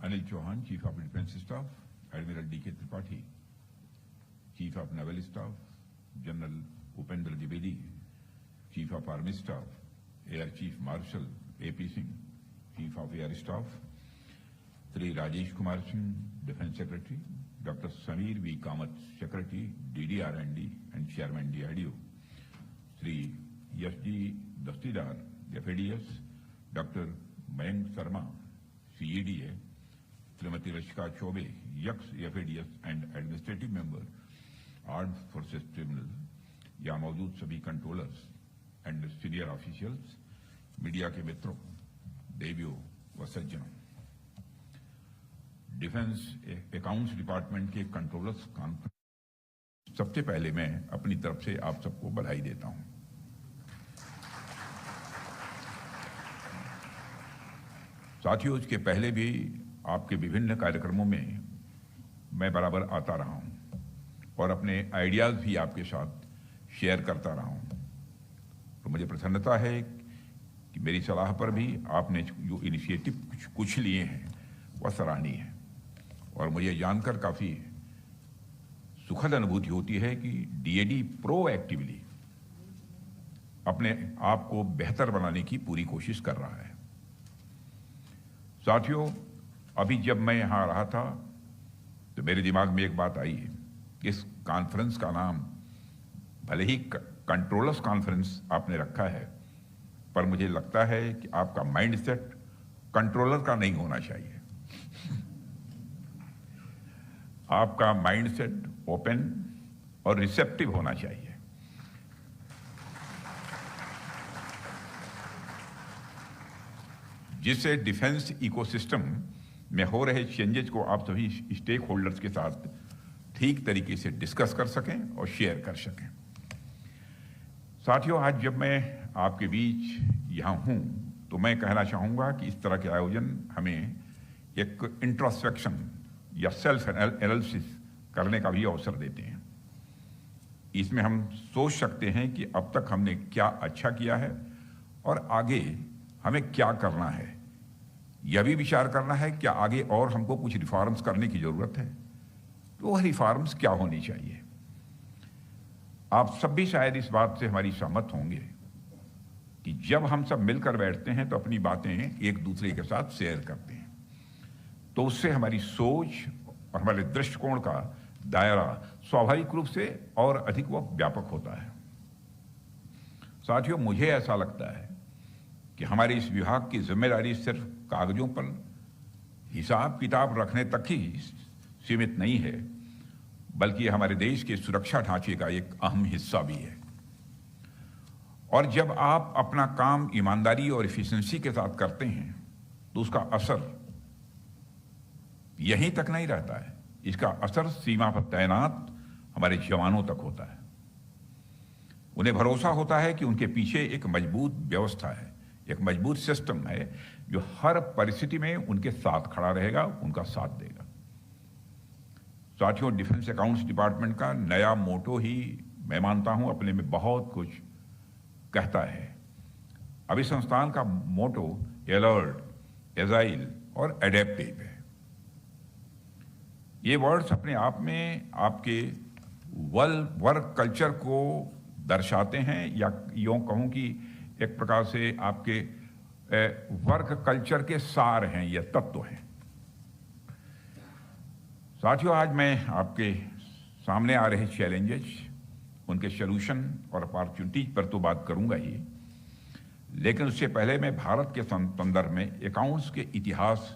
Anil Chauhan, Chief of Defence Staff, Admiral D.K. Tripathi, Chief of Naval Staff, General Upendra Dwivedi, Chief of Army Staff, Air Chief Marshal A.P. Singh, Chief of Air Staff, Sri Rajesh Kumar Singh, Defence Secretary, Dr. Samir V. Kamath, Secretary, DDR&D and Chairman DRDO, Sri S.G. Dastidar, FADS, Dr. Mayank Sharma, CEDA, Srimati Rashika Chaube, Yaks FADS and Administrative Member, Armed Forces Tribunal, यहाँ मौजूद सभी controllers and senior officials, media के मित्रों, देवियों व सज्जनों, defence accounts department के controllers conference, सबसे पहले मैं अपनी तरफ से आप सबको बधाई देता हूं। साथियों, इसके पहले भी आपके विभिन्न कार्यक्रमों में मैं बराबर आता रहा हूं और अपने आइडियाज भी आपके साथ शेयर करता रहा हूं। तो मुझे प्रसन्नता है कि मेरी सलाह पर भी आपने जो इनिशिएटिव कुछ लिए हैं वह सराहनीय है और मुझे जानकर काफी सुखद अनुभूति होती है कि डीएडी प्रोएक्टिवली अपने आप को बेहतर बनाने की पूरी कोशिश कर रहा है। साथियों, अभी जब मैं यहां रहा था तो मेरे दिमाग में एक बात आई है कि इस कॉन्फ्रेंस का नाम भले ही कंट्रोलर्स कॉन्फ्रेंस आपने रखा है, पर मुझे लगता है कि आपका माइंडसेट कंट्रोलर का नहीं होना चाहिए। आपका माइंडसेट ओपन और रिसेप्टिव होना चाहिए। जिससे डिफेंस इकोसिस्टम में हो रहे चेंजेस को आप सभी स्टेक होल्डर्स के साथ ठीक तरीके से डिस्कस कर सकें और शेयर कर सकें। साथियों, आज जब मैं आपके बीच यहाँ हूँ तो मैं कहना चाहूँगा कि इस तरह के आयोजन हमें एक इंट्रोस्पेक्शन या सेल्फ एनालिसिस करने का भी अवसर देते हैं। इसमें हम सोच सकते हैं कि अब तक हमने क्या अच्छा किया है और आगे हमें क्या करना है। यह भी विचार करना है कि आगे और हमको कुछ रिफॉर्म्स करने की जरूरत है, तो वह रिफॉर्म्स क्या होनी चाहिए। आप सब भी शायद इस बात से हमारी सहमत होंगे कि जब हम सब मिलकर बैठते हैं तो अपनी बातें एक दूसरे के साथ शेयर करते हैं, तो उससे हमारी सोच और हमारे दृष्टिकोण का दायरा स्वाभाविक रूप से और अधिक वो व्यापक होता है। साथियों, मुझे ऐसा लगता है कि हमारे इस विभाग की जिम्मेदारी सिर्फ कागजों पर हिसाब किताब रखने तक ही सीमित नहीं है, बल्कि हमारे देश के सुरक्षा ढांचे का एक अहम हिस्सा भी है। और जब आप अपना काम ईमानदारी और एफिशिएंसी के साथ करते हैं तो उसका असर यहीं तक नहीं रहता है, इसका असर सीमा पर तैनात हमारे जवानों तक होता है। उन्हें भरोसा होता है कि उनके पीछे एक मजबूत व्यवस्था है, एक मजबूत सिस्टम है जो हर परिस्थिति में उनके साथ खड़ा रहेगा, उनका साथ देगा। साथियों, डिफेंस अकाउंट्स डिपार्टमेंट का नया मोटो ही मैं मानता हूं अपने में बहुत कुछ कहता है। अभी संस्थान का मोटो अलर्ट, एजाइल और एडेप्टिव है। ये वर्ड्स अपने आप में आपके वर्क कल्चर को दर्शाते हैं, या यूं कहूं कि एक प्रकार से आपके वर्क कल्चर के सार हैं, ये तत्व हैं। साथियों, आज मैं आपके सामने आ रहे चैलेंजेस, उनके सॉल्यूशन और अपॉर्चुनिटीज पर तो बात करूंगा ही, लेकिन उससे पहले मैं भारत के संदर्भ में अकाउंट्स के इतिहास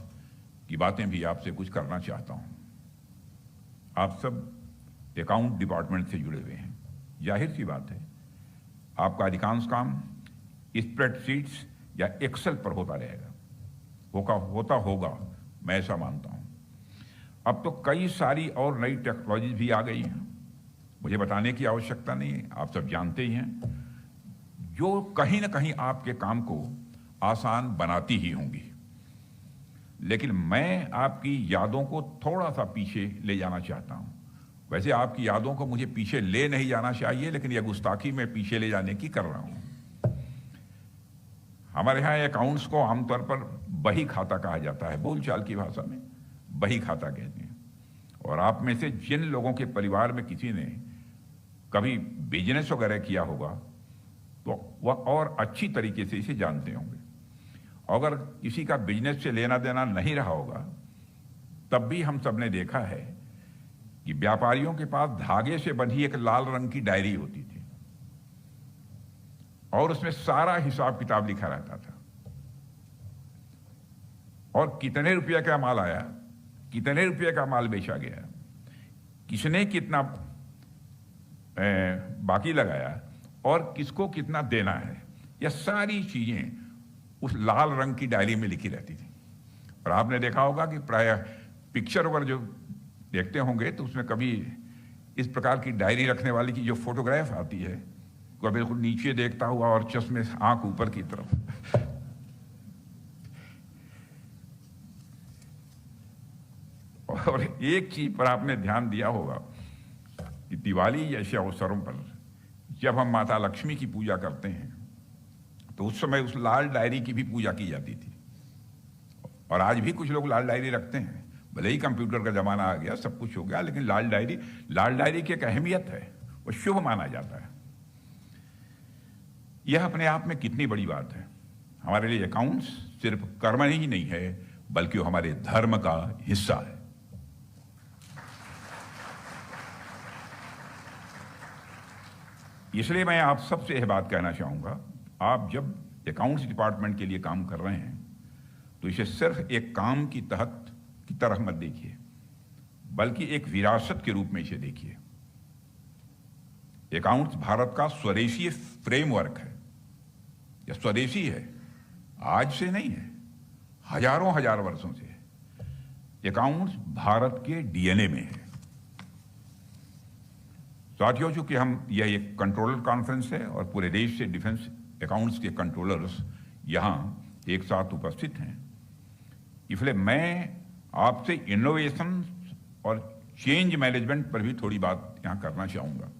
की बातें भी आपसे कुछ करना चाहता हूं। आप सब अकाउंट डिपार्टमेंट से जुड़े हुए हैं, जाहिर सी बात है आपका अधिकांश काम स्प्रेडशीट्स या एक्सेल पर होता रहेगा, होगा, मैं ऐसा मानता हूं। अब तो कई सारी और नई टेक्नोलॉजी भी आ गई हैं, मुझे बताने की आवश्यकता नहीं है, आप सब जानते ही हैं, जो कहीं ना कहीं आपके काम को आसान बनाती ही होंगी। लेकिन मैं आपकी यादों को थोड़ा सा पीछे ले जाना चाहता हूं। वैसे आपकी यादों को मुझे पीछे ले नहीं जाना चाहिए, लेकिन यह गुस्ताखी मैं पीछे ले जाने की कर रहा हूं। हमारे यहाँ अकाउंट्स को आमतौर पर बही खाता कहा जाता है, बोलचाल की भाषा में बही खाता कहते हैं। और आप में से जिन लोगों के परिवार में किसी ने कभी बिजनेस वगैरह किया होगा तो वह और अच्छी तरीके से इसे जानते होंगे। अगर किसी का बिजनेस से लेना देना नहीं रहा होगा तब भी हम सब ने देखा है कि व्यापारियों के पास धागे से बंधी एक लाल रंग की डायरी होती थी और उसमें सारा हिसाब किताब लिखा रहता था और कितने रुपये का माल आया, कितने रुपये का माल बेचा गया, किसने कितना बाकी लगाया और किसको कितना देना है, यह सारी चीजें उस लाल रंग की डायरी में लिखी रहती थी। और आपने देखा होगा कि प्राय पिक्चर वगैरह जो देखते होंगे तो उसमें कभी इस प्रकार की डायरी रखने वाले की जो फोटोग्राफ आती है वह बिल्कुल नीचे देखता हुआ और चश्मे से आंख ऊपर की तरफ। और एक चीज पर आपने ध्यान दिया होगा कि दिवाली जैसे अवसरों पर जब हम माता लक्ष्मी की पूजा करते हैं तो उस समय उस लाल डायरी की भी पूजा की जाती थी। और आज भी कुछ लोग लाल डायरी रखते हैं, भले ही कंप्यूटर का जमाना आ गया, सब कुछ हो गया, लेकिन लाल डायरी की एक अहमियत है, वो शुभ माना जाता है। यह अपने आप में कितनी बड़ी बात है। हमारे लिए अकाउंट्स सिर्फ कर्म ही नहीं है बल्कि वो हमारे धर्म का हिस्सा है। इसलिए मैं आप सबसे यह बात कहना चाहूंगा, आप जब अकाउंट्स डिपार्टमेंट के लिए काम कर रहे हैं तो इसे सिर्फ एक काम की तरह मत देखिए बल्कि एक विरासत के रूप में इसे देखिए। अकाउंट्स भारत का स्वदेशी फ्रेमवर्क है। यह स्वदेशी है, आज से नहीं है, हजारों हजार वर्षों से है। अकाउंट्स भारत के डीएनए में है। साथियों, चूंकि यह एक कंट्रोलर कॉन्फ्रेंस है और पूरे देश से डिफेंस अकाउंट्स के कंट्रोलर्स यहां एक साथ उपस्थित हैं, इसलिए मैं आपसे इनोवेशन और चेंज मैनेजमेंट पर भी थोड़ी बात यहां करना चाहूंगा।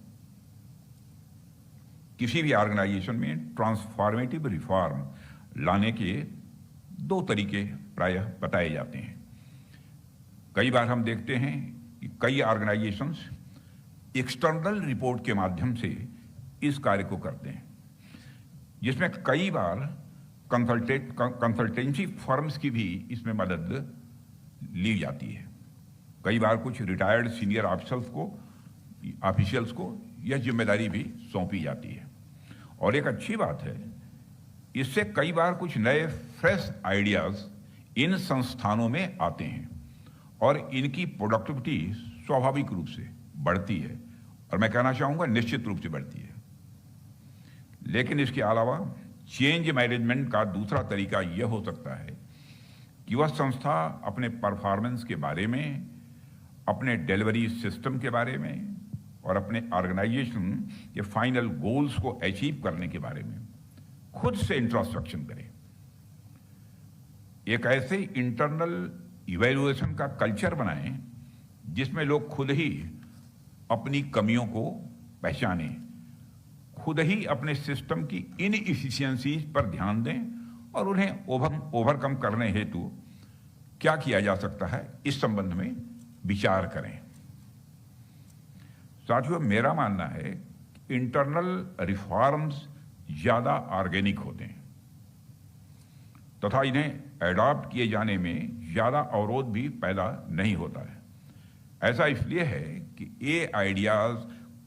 किसी भी ऑर्गेनाइजेशन में ट्रांसफॉर्मेटिव रिफॉर्म लाने के दो तरीके प्रायः बताए जाते हैं। कई बार हम देखते हैं कि कई ऑर्गेनाइजेशंस एक्सटर्नल रिपोर्ट के माध्यम से इस कार्य को करते हैं, जिसमें कई बार कंसल्टेंसी फर्म्स की भी इसमें मदद ली जाती है। कई बार कुछ रिटायर्ड सीनियर ऑफिशियल्स को यह जिम्मेदारी भी सौंपी जाती है। और एक अच्छी बात है, इससे कई बार कुछ नए फ्रेश आइडियाज इन संस्थानों में आते हैं और इनकी प्रोडक्टिविटी स्वाभाविक रूप से बढ़ती है, और मैं कहना चाहूंगा निश्चित रूप से बढ़ती है। लेकिन इसके अलावा चेंज मैनेजमेंट का दूसरा तरीका यह हो सकता है कि वह संस्था अपने परफॉर्मेंस के बारे में, अपने डिलीवरी सिस्टम के बारे में और अपने ऑर्गेनाइजेशन के फाइनल गोल्स को अचीव करने के बारे में खुद से इंट्रोस्पेक्शन करे। एक ऐसे इंटरनल इवैल्यूएशन का कल्चर बनाएं जिसमें लोग खुद ही अपनी कमियों को पहचानें, खुद ही अपने सिस्टम की इनएफिशिएंसीज पर ध्यान दें और उन्हें ओवरकम करने हेतु क्या किया जा सकता है इस संबंध में विचार करें। साथियों, मेरा मानना है कि इंटरनल रिफॉर्म्स ज्यादा ऑर्गेनिक होते हैं तथा इन्हें एडॉप्ट किए जाने में ज्यादा अवरोध भी पैदा नहीं होता है। ऐसा इसलिए है कि ये आइडियाज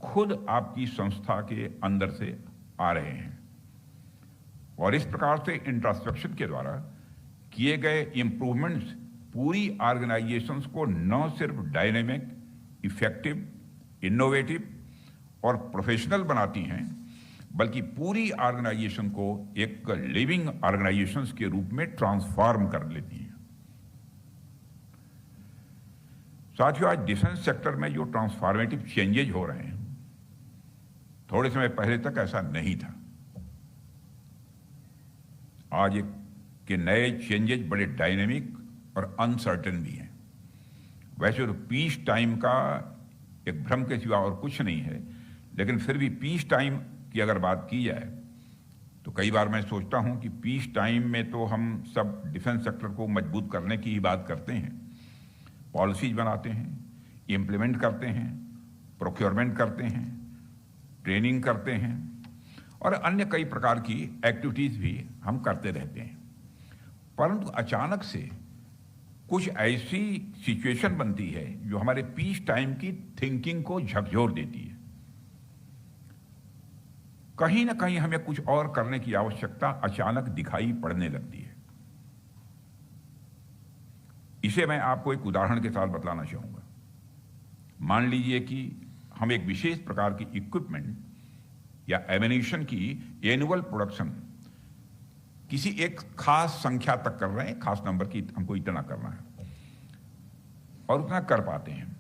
खुद आपकी संस्था के अंदर से आ रहे हैं और इस प्रकार से इंट्रोस्पेक्शन के द्वारा किए गए इंप्रूवमेंट्स पूरी ऑर्गेनाइजेशंस को न सिर्फ डायनेमिक, इफेक्टिव, इनोवेटिव और प्रोफेशनल बनाती हैं बल्कि पूरी ऑर्गेनाइजेशन को एक लिविंग ऑर्गेनाइजेशंस के रूप में ट्रांसफॉर्म कर लेती हैं। साथियों, आज डिफेंस सेक्टर में जो ट्रांसफॉर्मेटिव चेंजेज हो रहे हैं, थोड़े समय पहले तक ऐसा नहीं था। आज के नए चेंजेज बड़े डायनेमिक और अनसर्टेन भी हैं। वैसे तो पीस टाइम का एक भ्रम के सिवा और कुछ नहीं है, लेकिन फिर भी पीस टाइम की अगर बात की जाए तो कई बार मैं सोचता हूं कि पीस टाइम में तो हम सब डिफेंस सेक्टर को मजबूत करने की ही बात करते हैं, पॉलिसीज बनाते हैं, इम्प्लीमेंट करते हैं, प्रोक्योरमेंट करते हैं, ट्रेनिंग करते हैं और अन्य कई प्रकार की एक्टिविटीज भी हम करते रहते हैं। परंतु अचानक से कुछ ऐसी सिचुएशन बनती है जो हमारे पीस टाइम की थिंकिंग को झकझोर देती है। कहीं ना कहीं हमें कुछ और करने की आवश्यकता अचानक दिखाई पड़ने लगती है। इसे मैं आपको एक उदाहरण के साथ बतलाना चाहूंगा। मान लीजिए कि हम एक विशेष प्रकार की इक्विपमेंट या एमिनेशन की एनुअल प्रोडक्शन किसी एक खास संख्या तक कर रहे हैं, खास नंबर की हमको इतना करना है और उतना कर पाते हैं,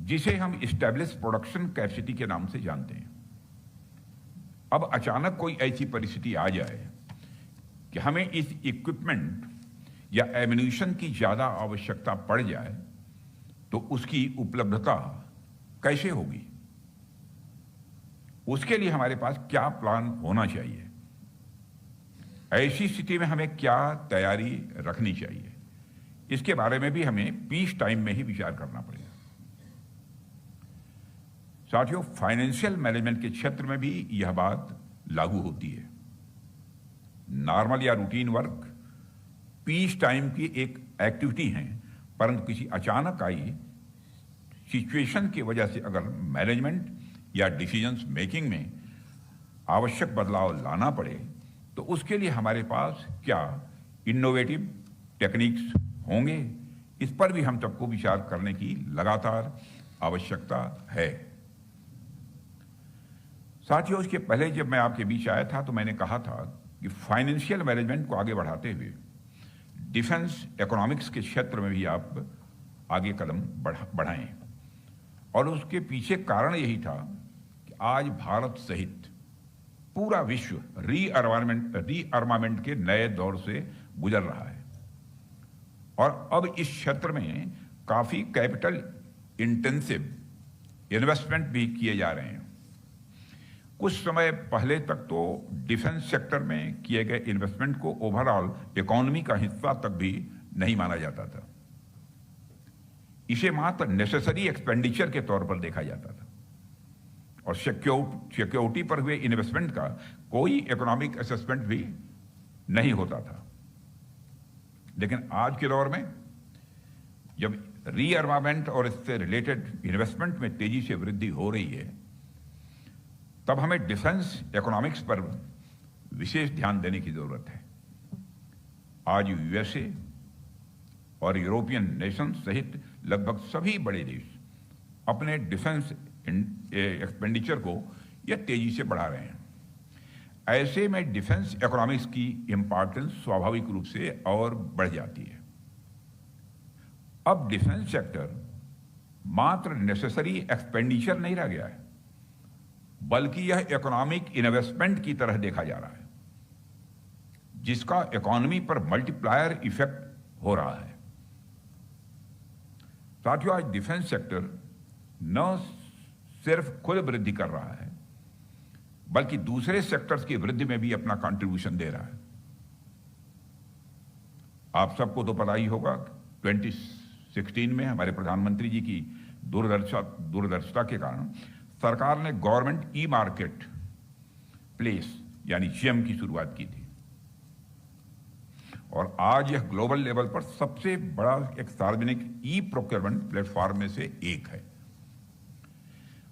जिसे हम इस्टेब्लिश प्रोडक्शन कैपेसिटी के नाम से जानते हैं। अब अचानक कोई ऐसी परिस्थिति आ जाए कि हमें इस इक्विपमेंट या एमिनेशन की ज्यादा आवश्यकता पड़ जाए, तो उसकी उपलब्धता कैसे होगी? उसके लिए हमारे पास क्या प्लान होना चाहिए? ऐसी स्थिति में हमें क्या तैयारी रखनी चाहिए? इसके बारे में भी हमें पीस टाइम में ही विचार करना पड़ेगा। साथियों, फाइनेंशियल मैनेजमेंट के क्षेत्र में भी यह बात लागू होती है। नॉर्मल या रूटीन वर्क पीस टाइम की एक एक्टिविटी है, परंतु किसी अचानक आई सिचुएशन की वजह से अगर मैनेजमेंट या डिसीजंस मेकिंग में आवश्यक बदलाव लाना पड़े, तो उसके लिए हमारे पास क्या इनोवेटिव टेक्निक्स होंगे? इस पर भी हम सबको विचार करने की लगातार आवश्यकता है। साथियों, इसके पहले जब मैं आपके बीच आया था तो मैंने कहा था कि फाइनेंशियल मैनेजमेंट को आगे बढ़ाते हुए डिफेंस इकोनॉमिक्स के क्षेत्र में भी आप आगे कदम बढ़ाएं। और उसके पीछे कारण यही था कि आज भारत सहित पूरा विश्व रीअर्मामेंट के नए दौर से गुजर रहा है और अब इस क्षेत्र में काफी कैपिटल इंटेंसिव इन्वेस्टमेंट भी किए जा रहे हैं। कुछ समय पहले तक तो डिफेंस सेक्टर में किए गए इन्वेस्टमेंट को ओवरऑल इकोनॉमी का हिस्सा तक भी नहीं माना जाता था। इसे मात्र नेसेसरी एक्सपेंडिचर के तौर पर देखा जाता था और सिक्योरिटी पर हुए इन्वेस्टमेंट का कोई इकोनॉमिक असेसमेंट भी नहीं होता था। लेकिन आज के दौर में जब रीअर्मामेंट और इससे रिलेटेड इन्वेस्टमेंट में तेजी से वृद्धि हो रही है, तब हमें डिफेंस इकोनॉमिक्स पर विशेष ध्यान देने की जरूरत है। आज यूएसए और यूरोपियन नेशन सहित लगभग सभी बड़े देश अपने डिफेंस एक्सपेंडिचर को यह तेजी से बढ़ा रहे हैं। ऐसे में डिफेंस इकोनॉमिक्स की इंपॉर्टेंस स्वाभाविक रूप से और बढ़ जाती है। अब डिफेंस सेक्टर मात्र नेसेसरी एक्सपेंडिचर नहीं रह गया है, बल्कि यह इकोनॉमिक इन्वेस्टमेंट की तरह देखा जा रहा है, जिसका इकोनॉमी पर मल्टीप्लायर इफेक्ट हो रहा है। साथियों, आज डिफेंस सेक्टर न सिर्फ खुद वृद्धि कर रहा है, बल्कि दूसरे सेक्टर्स की वृद्धि में भी अपना कंट्रीब्यूशन दे रहा है। आप सबको तो पता ही होगा, 2016 में हमारे प्रधानमंत्री जी की दूरदर्शिता के कारण सरकार ने गवर्नमेंट ई मार्केट प्लेस यानी जीएम की शुरुआत की थी और आज यह ग्लोबल लेवल पर सबसे बड़ा एक सार्वजनिक ई प्रोक्योरमेंट प्लेटफॉर्म में से एक है।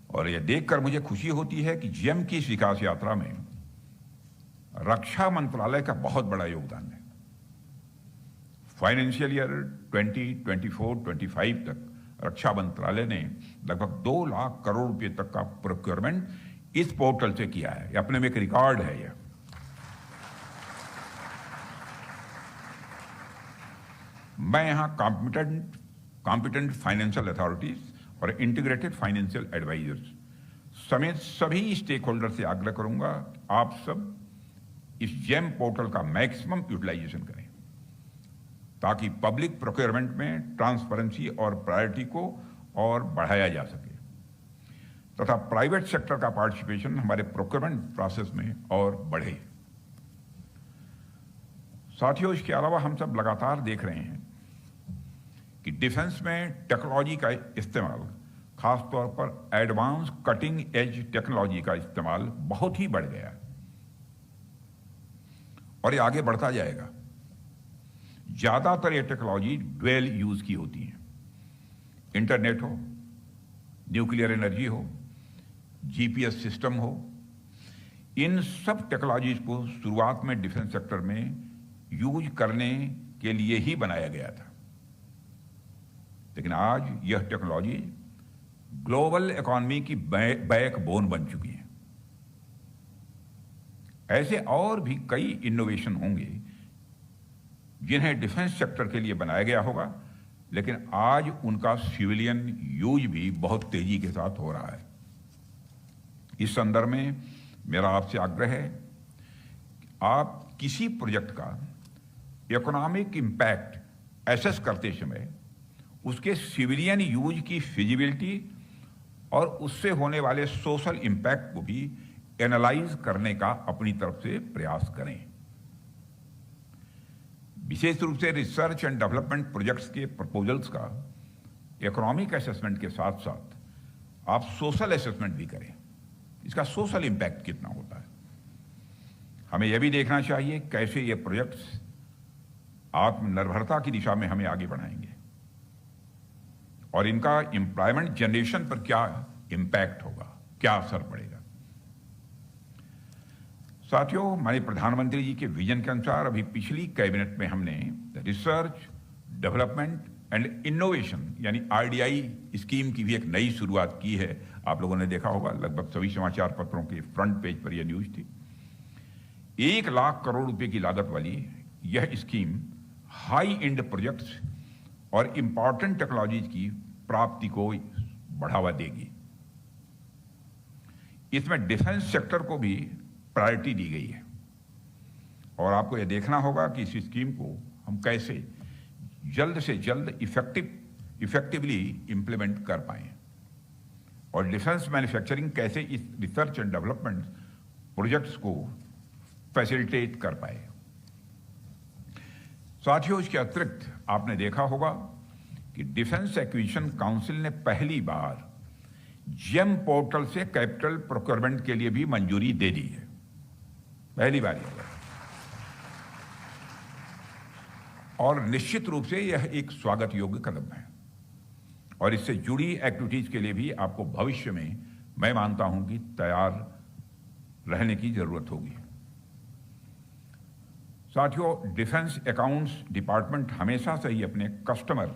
और यह देखकर मुझे खुशी होती है कि जीएम की इस विकास यात्रा में रक्षा मंत्रालय का बहुत बड़ा योगदान है। फाइनेंशियल ईयर 2024-25 तक रक्षा मंत्रालय ने लगभग 2 लाख करोड़ रुपए तक का प्रोक्योरमेंट इस पोर्टल से किया है। अपने में एक रिकॉर्ड है यह। मैं यहां कॉम्पिटेंट फाइनेंशियल अथॉरिटीज और इंटीग्रेटेड फाइनेंशियल एडवाइजर्स समेत सभी स्टेक होल्डर से आग्रह करूंगा, आप सब इस जेम पोर्टल का मैक्सिमम यूटिलाइजेशन करें ताकि पब्लिक प्रोक्योरमेंट में ट्रांसपेरेंसी और प्रायोरिटी को और बढ़ाया जा सके तथा प्राइवेट सेक्टर का पार्टिसिपेशन हमारे प्रोक्योरमेंट प्रोसेस में और बढ़े। साथियों, इसके अलावा हम सब लगातार देख रहे हैं कि डिफेंस में टेक्नोलॉजी का इस्तेमाल, खासतौर पर एडवांस कटिंग एज टेक्नोलॉजी का इस्तेमाल बहुत ही बढ़ गया है और ये आगे बढ़ता जाएगा। ज्यादातर ये टेक्नोलॉजी ड्वेल यूज की होती है। इंटरनेट हो, न्यूक्लियर एनर्जी हो, जीपीएस सिस्टम हो, इन सब टेक्नोलॉजीज को शुरुआत में डिफेंस सेक्टर में यूज करने के लिए ही बनाया गया था, लेकिन आज यह टेक्नोलॉजी ग्लोबल इकोनॉमी की बैकबोन बन चुकी है। ऐसे और भी कई इनोवेशन होंगे जिन्हें डिफेंस सेक्टर के लिए बनाया गया होगा, लेकिन आज उनका सिविलियन यूज भी बहुत तेजी के साथ हो रहा है। इस संदर्भ में मेरा आपसे आग्रह है कि आप किसी प्रोजेक्ट का इकोनॉमिक इंपैक्ट एसेस करते समय उसके सिविलियन यूज की फिजिबिलिटी और उससे होने वाले सोशल इंपैक्ट को भी एनालाइज करने का अपनी तरफ से प्रयास करें। विशेष रूप से रिसर्च एंड डेवलपमेंट प्रोजेक्ट्स के प्रपोजल्स का इकोनॉमिक असेसमेंट के साथ साथ आप सोशल असेसमेंट भी करें। इसका सोशल इंपैक्ट कितना होता है। हमें यह भी देखना चाहिए कैसे ये प्रोजेक्ट्स आत्मनिर्भरता की दिशा में हमें आगे बढ़ाएंगे और इनका एम्प्लॉयमेंट जनरेशन पर क्या इंपैक्ट होगा, क्या असर पड़ेगा। साथियों, माननीय प्रधानमंत्री जी के विजन के अनुसार अभी पिछली कैबिनेट में हमने रिसर्च, डेवलपमेंट एंड इनोवेशन यानी आरडीआई स्कीम की भी एक नई शुरुआत की है। आप लोगों ने देखा होगा, लगभग सभी समाचार पत्रों के फ्रंट पेज पर यह न्यूज थी। 1 लाख करोड़ रुपए की लागत वाली यह स्कीम हाई एंड प्रोजेक्ट्स और इंपॉर्टेंट टेक्नोलॉजीज की प्राप्ति को बढ़ावा देगी। इसमें डिफेंस सेक्टर को भी प्रायोरिटी दी गई है और आपको यह देखना होगा कि इस स्कीम को हम कैसे जल्द से जल्द इफेक्टिवली इंप्लीमेंट कर पाएं और डिफेंस मैन्युफैक्चरिंग कैसे इस रिसर्च एंड डेवलपमेंट प्रोजेक्ट्स को फैसिलिटेट कर पाए। साथियों, इसके अतिरिक्त आपने देखा होगा कि डिफेंस एक्विजिशन काउंसिल ने पहली बार जेम पोर्टल से कैपिटल प्रोक्योरमेंट के लिए भी मंजूरी दे दी है। पहली बार यह हुआ और निश्चित रूप से यह एक स्वागत योग्य कदम है और इससे जुड़ी एक्टिविटीज के लिए भी आपको भविष्य में मैं मानता हूं कि तैयार रहने की जरूरत होगी। साथियों, डिफेंस अकाउंट्स डिपार्टमेंट हमेशा से ही अपने कस्टमर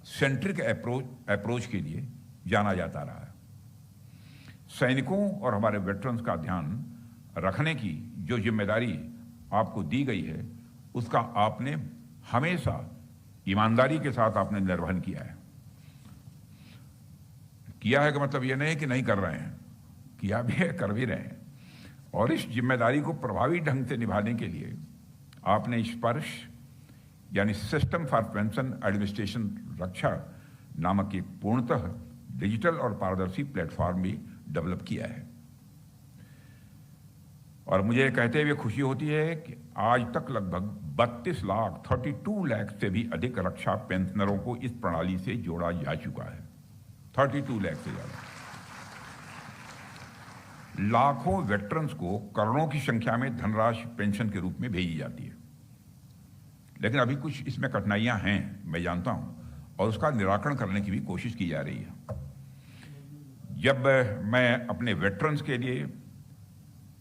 सेंट्रिक अप्रोच के लिए जाना जाता रहा है। सैनिकों और हमारे वेटरन्स का ध्यान रखने की जो जिम्मेदारी आपको दी गई है, उसका आपने हमेशा ईमानदारी के साथ आपने निर्वहन किया है। किया है का मतलब यह नहीं कि नहीं कर रहे हैं, किया भी है, कर भी रहे हैं और इस जिम्मेदारी को प्रभावी ढंग से निभाने के लिए आपने स्पर्श यानी सिस्टम फॉर पेंशन एडमिनिस्ट्रेशन रक्षा नामक एक पूर्णतः डिजिटल और पारदर्शी प्लेटफॉर्म भी डेवलप किया है और मुझे कहते हुए खुशी होती है कि आज तक लगभग 32 लाख से भी अधिक रक्षा पेंशनरों को इस प्रणाली से जोड़ा जा चुका है। 32 लाख से ज्यादा। लाखों वेटरन्स को करोड़ों की संख्या में धनराशि पेंशन के रूप में भेजी जाती है, लेकिन अभी कुछ इसमें कठिनाइयां हैं, मैं जानता हूं, और उसका निराकरण करने की भी कोशिश की जा रही है। जब मैं अपने वेटरन्स के लिए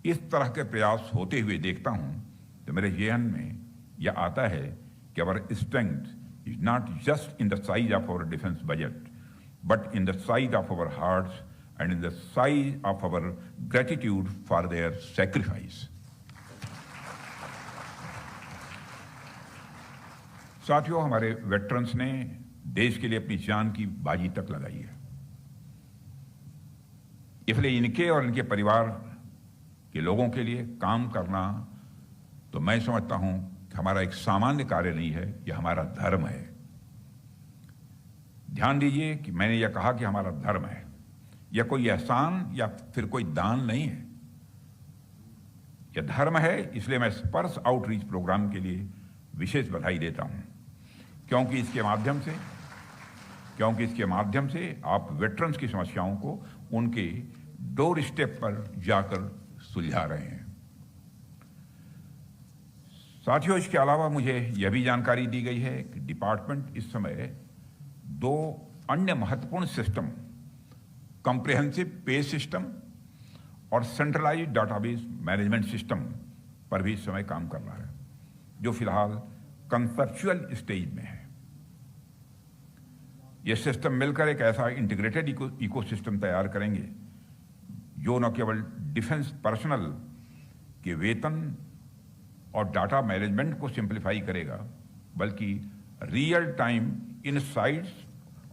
इस तरह के प्रयास होते हुए देखता हूं तो मेरे जहन में यह आता है कि our strength is not just in the size of our defence budget but in the size of our hearts and in the size of our gratitude for their sacrifice. साथियों, हमारे वेटरन्स ने देश के लिए अपनी जान की बाजी तक लगाई है, इसलिए इनके और इनके परिवार के लोगों के लिए काम करना तो मैं समझता हूं कि हमारा एक सामान्य कार्य नहीं है, यह हमारा धर्म है। ध्यान दीजिए कि मैंने यह कहा कि हमारा धर्म है, यह कोई एहसान या फिर कोई दान नहीं है, यह धर्म है। इसलिए मैं स्पर्श आउटरीच प्रोग्राम के लिए विशेष बधाई देता हूं, क्योंकि इसके माध्यम से आप वेटरन्स की समस्याओं को उनके डोर स्टेप पर जाकर सुलझा रहे हैं। साथियों, इसके अलावा मुझे यह भी जानकारी दी गई है कि डिपार्टमेंट इस समय 2 अन्य महत्वपूर्ण सिस्टम, कॉम्प्रिहेंसिव पे सिस्टम और सेंट्रलाइज्ड डाटाबेस मैनेजमेंट सिस्टम पर भी इस समय काम कर रहा है, जो फिलहाल कंसेप्चुअल स्टेज में है। ये सिस्टम मिलकर एक ऐसा इंटीग्रेटेड इकोसिस्टम तैयार करेंगे जो न केवल डिफेंस पर्सनल के वेतन और डाटा मैनेजमेंट को सिंप्लीफाई करेगा, बल्कि रियल टाइम इनसाइट्स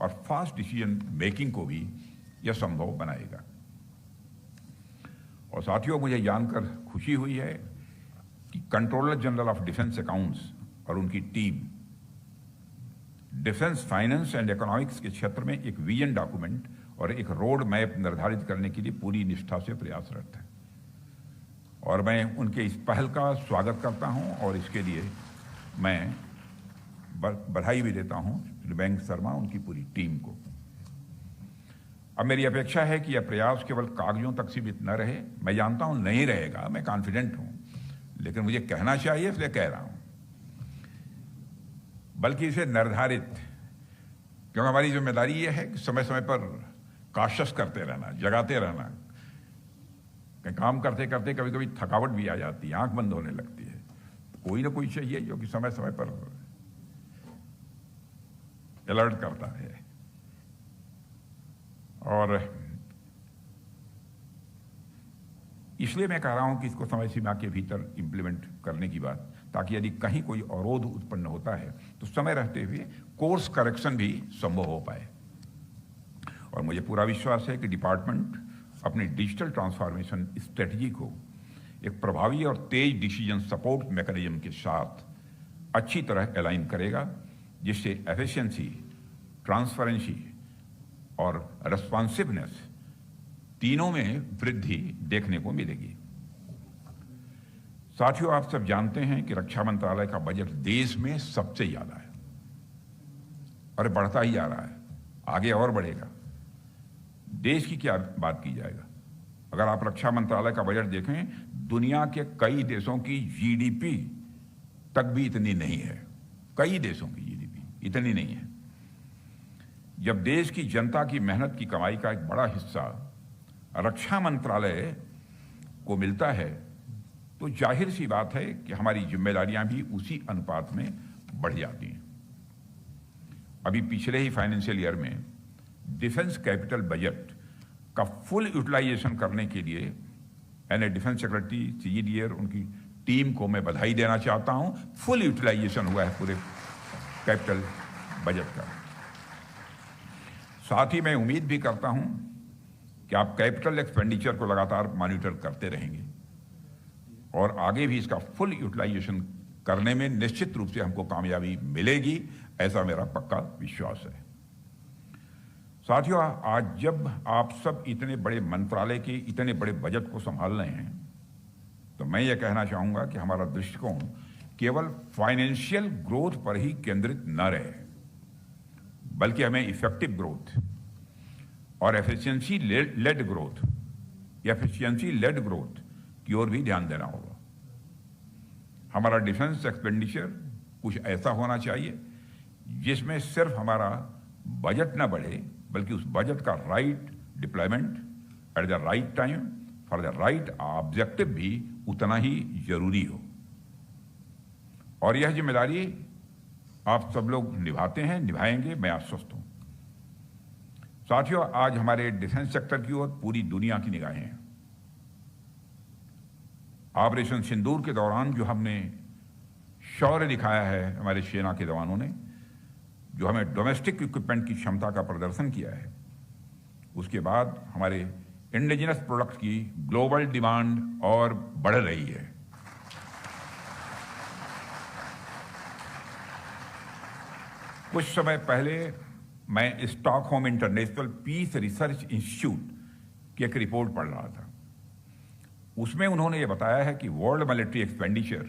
और फास्ट डिसीजन मेकिंग को भी यह संभव बनाएगा। और साथियों, मुझे जानकर खुशी हुई है कि controller general of defence accounts और उनकी team defence finance and economics के क्षेत्र में एक विजन डॉक्यूमेंट और एक रोड मैप निर्धारित करने के लिए पूरी निष्ठा से प्रयासरत है, और मैं उनके इस पहल का स्वागत करता हूं और इसके लिए मैं बधाई भी देता हूं श्री बैंक शर्मा, उनकी पूरी टीम को। अब मेरी अपेक्षा है कि यह प्रयास केवल कागजों तक सीमित न रहे। मैं जानता हूं नहीं रहेगा, मैं कॉन्फिडेंट हूं, लेकिन मुझे कहना चाहिए इसलिए कह रहा हूं, बल्कि इसे निर्धारित, क्योंकि हमारी जिम्मेदारी यह है कि समय समय पर काशस करते रहना, जगाते रहना। काम करते करते कभी कभी थकावट भी आ जाती है, आंख बंद होने लगती है, तो कोई ना कोई चाहिए जो कि समय समय पर अलर्ट करता है। और इसलिए मैं कह रहा हूं कि इसको समय सीमा के भीतर इंप्लीमेंट करने की बात, ताकि यदि कहीं कोई अवरोध उत्पन्न होता है तो समय रहते हुए कोर्स करेक्शन भी संभव हो पाए। और मुझे पूरा विश्वास है कि डिपार्टमेंट अपनी डिजिटल ट्रांसफॉर्मेशन स्ट्रेटजी को एक प्रभावी और तेज डिसीजन सपोर्ट मैकेनिज्म के साथ अच्छी तरह अलाइन करेगा, जिससे एफिशिएंसी, ट्रांसपेरेंसी और रेस्पॉन्सिवनेस तीनों में वृद्धि देखने को मिलेगी। साथियों, आप सब जानते हैं कि रक्षा मंत्रालय का बजट देश में सबसे ज्यादा है और बढ़ता ही जा रहा है, आगे और बढ़ेगा। देश की क्या बात की जाएगा, अगर आप रक्षा मंत्रालय का बजट देखें, दुनिया के कई देशों की जीडीपी तक भी इतनी नहीं है। कई देशों की जीडीपी इतनी नहीं है। जब देश की जनता की मेहनत की कमाई का एक बड़ा हिस्सा रक्षा मंत्रालय को मिलता है, तो जाहिर सी बात है कि हमारी जिम्मेदारियां भी उसी अनुपात में बढ़ जाती हैं। अभी पिछले ही फाइनेंशियल ईयर में डिफेंस कैपिटल बजट का फुल यूटिलाइजेशन करने के लिए यानी डिफेंस सेक्रेटरी, सीजीडीआर, उनकी टीम को मैं बधाई देना चाहता हूं। फुल यूटिलाइजेशन हुआ है पूरे कैपिटल बजट का। साथ ही मैं उम्मीद भी करता हूं कि आप कैपिटल एक्सपेंडिचर को लगातार मॉनिटर करते रहेंगे और आगे भी इसका फुल यूटिलाइजेशन करने में निश्चित रूप से हमको कामयाबी मिलेगी, ऐसा मेरा पक्का विश्वास है। साथियों, आज जब आप सब इतने बड़े मंत्रालय के इतने बड़े बजट को संभाल रहे हैं, तो मैं ये कहना चाहूंगा कि हमारा दृष्टिकोण केवल फाइनेंशियल ग्रोथ पर ही केंद्रित न रहे, बल्कि हमें इफेक्टिव ग्रोथ और एफिशिएंसी लेड ग्रोथ की ओर भी ध्यान देना होगा। हमारा डिफेंस एक्सपेंडिचर कुछ ऐसा होना चाहिए जिसमें सिर्फ हमारा बजट न बढ़े, बल्कि उस बजट का right deployment at the right time for the right objective भी उतना ही जरूरी हो। और यह जिम्मेदारी आप सब लोग निभाते हैं, निभाएंगे, मैं आश्वस्त हूं। साथियों, आज हमारे डिफेंस सेक्टर की ओर पूरी दुनिया की निगाहें हैं। ऑपरेशन सिंदूर के दौरान जो हमने शौर्य दिखाया है हमारे सेना के जवानों ने, जो हमें डोमेस्टिक इक्विपमेंट की क्षमता का प्रदर्शन किया है, उसके बाद हमारे इंडिजिनस प्रोडक्ट्स की ग्लोबल डिमांड और बढ़ रही है। कुछ समय पहले मैं Stockholm International Peace Research Institute की एक रिपोर्ट पढ़ रहा था। उसमें उन्होंने ये बताया है कि वर्ल्ड मिलिट्री एक्सपेंडिचर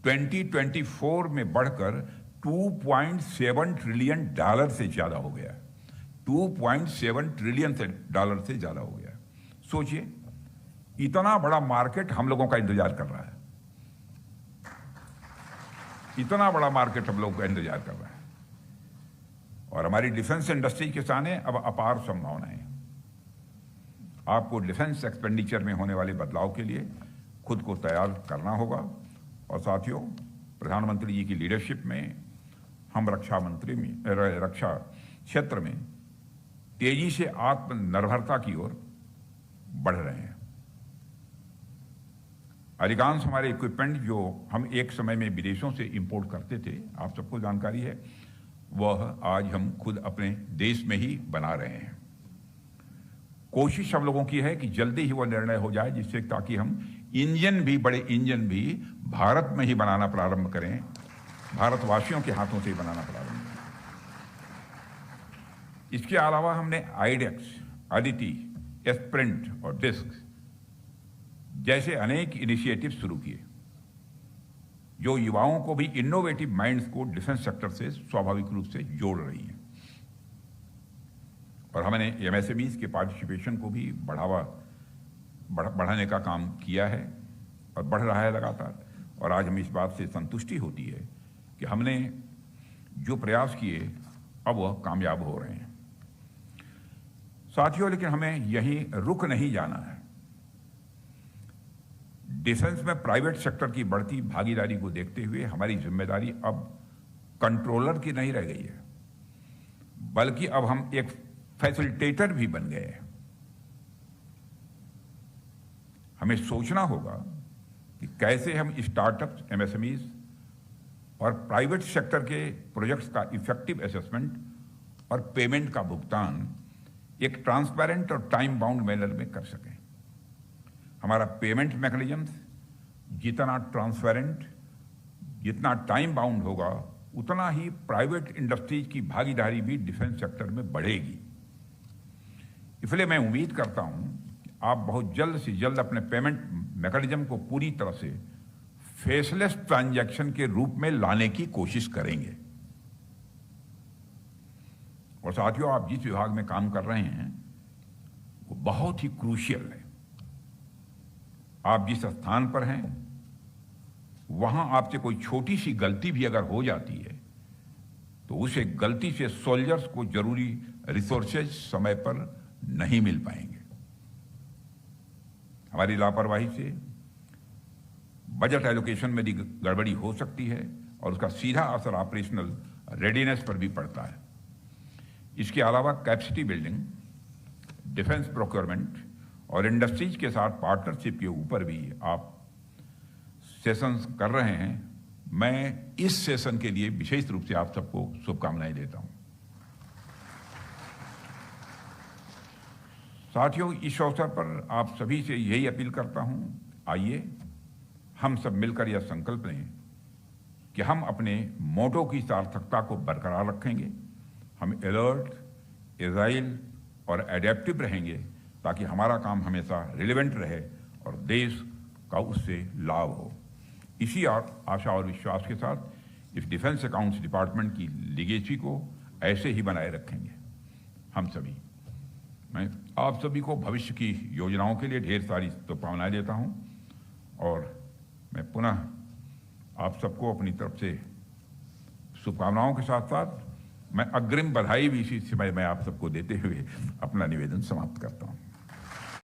2024 में बढ़कर $2.7 ट्रिलियन से ज्यादा हो गया। 2.7 ट्रिलियन डॉलर से ज्यादा हो गया। सोचिए, इतना बड़ा मार्केट हम लोगों का इंतजार कर रहा है, इतना बड़ा मार्केट हम लोगों का इंतजार कर रहा है। और हमारी डिफेंस इंडस्ट्री के सामने अब अपार संभावनाएं। आपको डिफेंस एक्सपेंडिचर में होने वाले बदलाव के लिए खुद को तैयार करना होगा। और साथियों, प्रधानमंत्री जी की लीडरशिप में हम रक्षा क्षेत्र में तेजी से आत्मनिर्भरता की ओर बढ़ रहे हैं। अधिकांश हमारे इक्विपमेंट जो हम एक समय में विदेशों से इंपोर्ट करते थे, आप सबको जानकारी है, वह आज हम खुद अपने देश में ही बना रहे हैं। कोशिश हम लोगों की है कि जल्दी ही वह निर्णय हो जाए, जिससे ताकि हम बड़े इंजन भी भारत में ही बनाना प्रारंभ करें, भारतवासियों के हाथों से ही बनाना प्रारंभ करें। इसके अलावा हमने आइडेक्स, अदिति, एस्प्रिंट और डिस्क जैसे अनेक इनिशिएटिव शुरू किए, जो युवाओं को भी इनोवेटिव माइंड्स को डिफेंस सेक्टर से स्वाभाविक रूप से जोड़ रही हैं। और हमने एमएसएमईज के पार्टिसिपेशन को भी बढ़ाने का काम किया है और बढ़ रहा है लगातार। और आज हमें इस बात से संतुष्टि होती है कि हमने जो प्रयास किए अब वह कामयाब हो रहे हैं। साथियों, लेकिन हमें यहीं रुक नहीं जाना है। डिफेंस में प्राइवेट सेक्टर की बढ़ती भागीदारी को देखते हुए हमारी जिम्मेदारी अब कंट्रोलर की नहीं रह गई है, बल्कि अब हम एक फैसिलिटेटर भी बन गए हैं। हमें सोचना होगा कि कैसे हम स्टार्टअप्स, एमएसएमईज और प्राइवेट सेक्टर के प्रोजेक्ट्स का इफेक्टिव असेसमेंट और पेमेंट का भुगतान एक ट्रांसपेरेंट और टाइम बाउंड मैनर में कर सकें। हमारा पेमेंट मैकेनिज्म जितना ट्रांसपेरेंट, जितना टाइम बाउंड होगा, उतना ही प्राइवेट इंडस्ट्रीज की भागीदारी भी डिफेंस सेक्टर में बढ़ेगी। इसलिए मैं उम्मीद करता हूं कि आप बहुत जल्द से जल्द अपने पेमेंट मैकेनिज्म को पूरी तरह से फेसलेस ट्रांजैक्शन के रूप में लाने की कोशिश करेंगे। और साथियों, आप जिस विभाग में काम कर रहे हैं वो बहुत ही क्रूशियल है। आप जिस स्थान पर हैं वहां आपसे कोई छोटी सी गलती भी अगर हो जाती है तो उसे गलती से सोल्जर्स को जरूरी रिसोर्सेज समय पर नहीं मिल पाएंगे। हमारी लापरवाही से बजट एलोकेशन में भी गड़बड़ी हो सकती है और उसका सीधा असर ऑपरेशनल रेडीनेस पर भी पड़ता है। इसके अलावा कैपेसिटी बिल्डिंग, डिफेंस प्रोक्योरमेंट और इंडस्ट्रीज के साथ पार्टनरशिप के ऊपर भी आप सेशंस कर रहे हैं। मैं इस सेशन के लिए विशेष रूप से आप सबको शुभकामनाएं देता हूं। साथियों, इस अवसर पर आप सभी से यही अपील करता हूं, आइए हम सब मिलकर यह संकल्प लें कि हम अपने मोटो की सार्थकता को बरकरार रखेंगे। हम अलर्ट, एजाइल और एडेप्टिव रहेंगे ताकि हमारा काम हमेशा रिलेवेंट रहे और देश का उससे लाभ हो। इसी आशा और विश्वास के साथ इस डिफेंस अकाउंट्स डिपार्टमेंट की लीगेसी को ऐसे ही बनाए रखेंगे हम सभी। मैं आप सभी को भविष्य की योजनाओं के लिए ढेर सारी शुभकामनाएं देता हूं और मैं पुनः आप सबको अपनी तरफ से शुभकामनाओं के साथ साथ मैं अग्रिम बधाई भी इसी समय मैं आप सबको देते हुए अपना निवेदन समाप्त करता हूं।